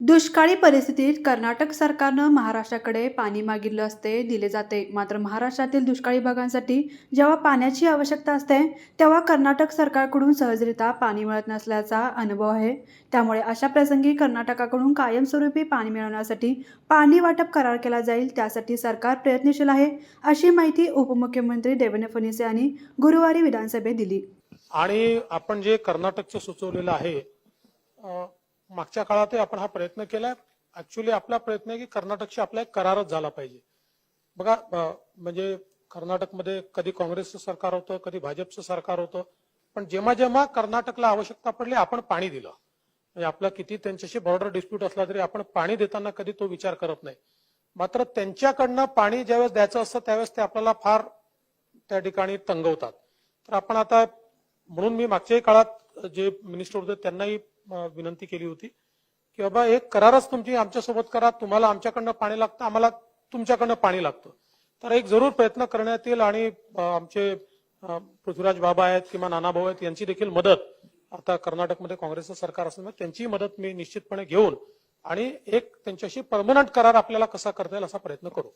दुष्काळी परिस्थितीत कर्नाटक सरकारनं महाराष्ट्राकडे पाणी मागितलं असते, दिले जाते. मात्र महाराष्ट्रातील दुष्काळी भागांसाठी जेव्हा पाण्याची आवश्यकता असते, तेव्हा कर्नाटक सरकारकडून सहजरित्या पाणी मिळत नसल्याचा अनुभव आहे. त्यामुळे अशा प्रसंगी कर्नाटकाकडून कायमस्वरूपी पाणी मिळवण्यासाठी पाणी वाटप करार केला जाईल, त्यासाठी सरकार प्रयत्नशील आहे, अशी माहिती उपमुख्यमंत्री देवेंद्र फडणवीस यांनी गुरुवारी विधानसभेत दिली. आणि आपण जे कर्नाटकचं सुचवलेलं आहे, मागच्या काळात आपण हा प्रयत्न केलाय. ऍक्च्युली आपला प्रयत्न आहे की कर्नाटकशी आपला एक करारच झाला पाहिजे. बघा, म्हणजे कर्नाटकमध्ये कधी काँग्रेसचं सरकार होतं, कधी भाजपचं सरकार होतं, पण जेव्हा जेव्हा कर्नाटकला आवश्यकता पडली आपण पाणी दिलं. म्हणजे आपला किती त्यांच्याशी बॉर्डर डिस्प्यूट असला तरी आपण पाणी देताना कधी तो विचार करत नाही. मात्र त्यांच्याकडनं पाणी ज्यावेळेस द्यायचं असतं त्यावेळेस ते आपल्याला फार त्या ठिकाणी तंगवतात. तर आपण आता, म्हणून मी मागच्याही काळात जे मिनिस्टर होते त्यांनाही विनंती केली होती की बाबा एक करारच तुमची आमच्यासोबत करा, तुम्हाला आमच्याकडनं पाणी लागतं, आम्हाला तुमच्याकडनं पाणी लागतं. तर एक जरूर प्रयत्न करण्यात येईल आणि आमचे पृथ्वीराज बाबा आहेत किंवा नानाभाऊ आहेत यांची देखील मदत, आता कर्नाटकमध्ये काँग्रेसचं सरकार असल्यामुळे त्यांची मदत मी निश्चितपणे घेऊन आणि एक त्यांच्याशी परमनंट करार आपल्याला कसा करता येईल असा प्रयत्न करू.